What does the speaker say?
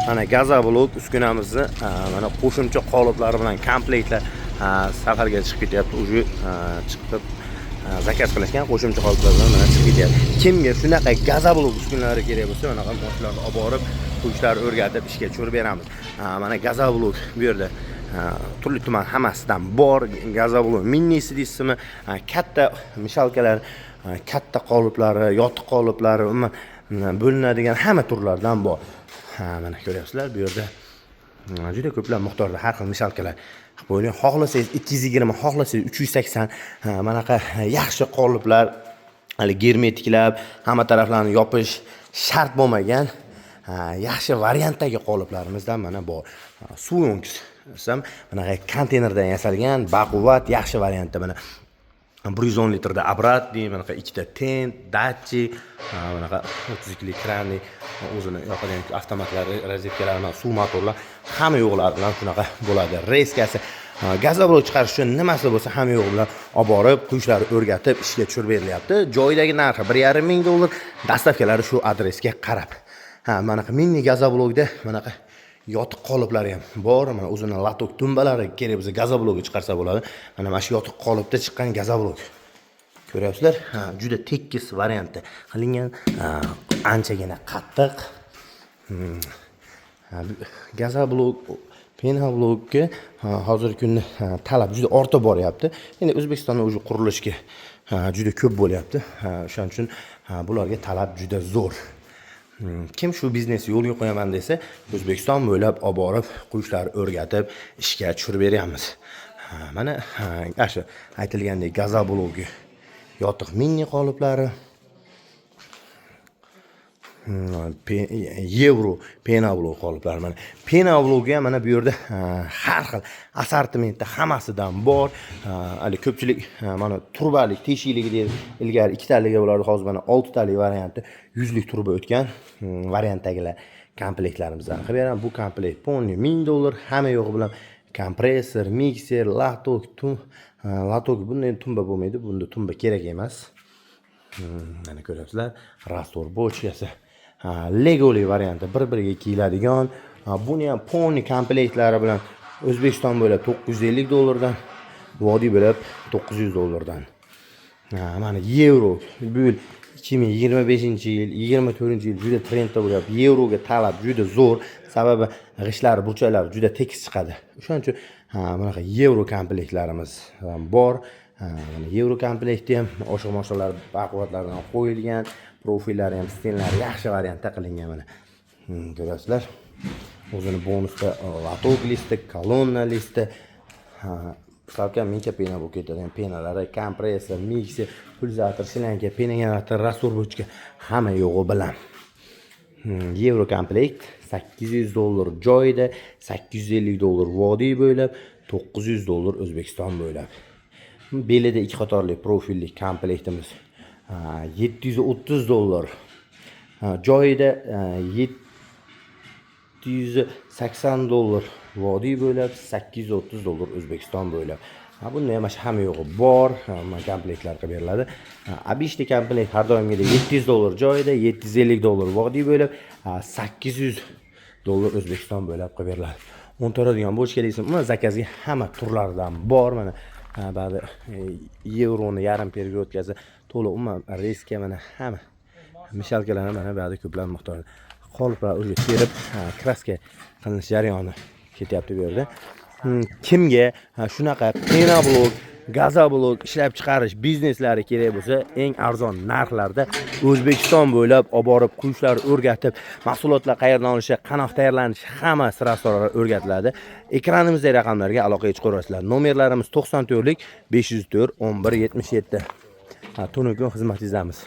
mana gazoblok uskunamizni mana qo'shimcha qoliplari bilan komplektlar safarga chiqib ketyapti. Уже chiqib zakaz qilishgan qo'shimcha qoliplar bilan mana chiqib ketyapti. Kimga shunaqa gazoblok uskunalari kerak bo'lsa, mana bu mashinalarni olib borib, qo'yishlarni o'rgatib ishga tushirib beramiz. Mana gazoblok bu yerda turli tuman hammasidan bor. Gazoblok minnisi deysizmi, katta mishalkalar, katta qoliplari, yotiq qoliplari, umuman bo'linadigan hamma turlardan bor. Mana ko'ryapsizlar, bu yerda juda ko'plab miqdorda har xil mishalkalar qo'yilgan. Xohlasangiz 220, xohlasangiz 380 manaqa yaxshi qoliplar, hali germetiklab, hamma taraflarni yopish shart bo'lmagan yaxshi variantdagi qoliplarimizdan mana bor. Suv o'ngisi desam, mana konteynerdan yasalgan, baquvvat, yaxshi variantda mana 110 litrda обратный, mana ikkita tent, datchik, mana 32 lik kranli, o'zini yoqadigan avtomatlar, rozetkalar, suv motorlar hamma yo'qlari bilan shunaqa bo'ladi. Reskasi gazoblok chiqarish uchun nimasi bo'lsa hamma yo'q bilan olib borib, quyishlarni o'rgatib ishga tushirib berilyapti. Joyidagi narxi $1,500, dastavkalari shu adresga qarab. Mana mini gazoblokda mana yotiq qoliplari ham bor. Mana o'zini latok tumbalari kerak bo'lsa gazoblokga chiqarsa bo'ladi. Mana shu yotiq qolipda chiqqan gazoblok. Ko'ryapsizlar? Juda tekis variantda qilingan, anchagina qattiq. Gazoblok, penoblokka hozirgi kunda talab juda ortib boryapti. Endi O'zbekistonda o'zi qurilishga juda ko'p bo'lyapti. O'shaning uchun bularga talab juda zo'r. Kim shu biznesni yo'lga qo'yaman desa, O'zbekiston bo'ylab olib borib, quyishlarni o'rgatib, ishga tushirib beramiz. Mana shu aytilgandek gazoblokga yotiq mini qoliplari, Euro penoblok qoliplari. Mana penoblokga mana bu yerda har xil assortimentda hammasidan bor. Hali ko'pchilik mana turbalik, teshikligi deydi. Ilgari 2 taligi bo'lardi, hozir mana 6 talik varianti 100 lik turba o'tgan variantdagilar komplektlarimizdan qilib beraman. Bu komplekt ponni $1000, hamma yo'g'i bilan kompressor, mikser, latok bunday tumba bo'lmaydi. Bunda tumba kerak emas. Mana ko'ryapsizlar, rastor bochkasi. Legoli varianti bir-biriga kiyiladigan. Buni ham ponni komplektlari bilan O'zbekiston bo'ylab $950 dan, vodiy bo'ylab $900 dan. Mana Euro bu yil 2025-yil, 24-yil juda trendda bo'lyapti. Euroga talab juda zo'r, sababi g'ishtlar, burchaklar juda tekis chiqadi. O'shaning uchun bunaqa Euro komplektlarimiz bor. Mana Euro komplekti ham oshiq-moshiqlar baquvvatlardan qo'yilgan, profillari ham, stenlari yaxshi variantda qilingan mana. Ko'rasizlar? O'zini bonusda latok listi, kolonna listi, salkam mincha pena bo'lib ketadigan penalari, kompressor, mikser, pulsator, shlanka, pena generator, rastor bochka hamma yo'g'i bilan. Euro komplekt $800 joyida, $850 vodiy bo'ylab, $900 O'zbekiston bo'ylab. Belida 2 qatorli profilli komplektimiz $730 joyida, $780 vodiy bo'ylab, $830 O'zbekiston bo'ylab. Bunda ham hamma yo'g'i bor, komplektlar qilib beriladi. Abishli komplekt har doimgidek $700 joyida, $750 vodiy bo'ylab, $800 O'zbekiston bo'ylab qilib beriladi. 10 toradigan bochka deysiz, umuman zakazga hamma turlaridan bor. Mana ba'zi yevroni yarim perga o'tkazib, to'liq umuman reska mana hamma mishalkalarni mana ba'zi ko'plab miqdorda qoliplar o'zi terib, kraska qilinish jarayoni ketyapti bu yerda. Kimga shunaqa penoblok, gazoblok ishlab chiqarish bizneslari kerak bo'lsa, eng arzon narxlarda O'zbekiston bo'ylab olib borib, quyishlarni o'rgatib, mahsulotlar qayerdan olishi, qanaqa tayyorlanishi hamma sirastorlar o'rgatiladi. Ekranimizdagi raqamlarga aloqaga chiqib ko'rasizlar. Nomerlarimiz 94lik 504 11 77. Tunukun xizmatingizdamiz.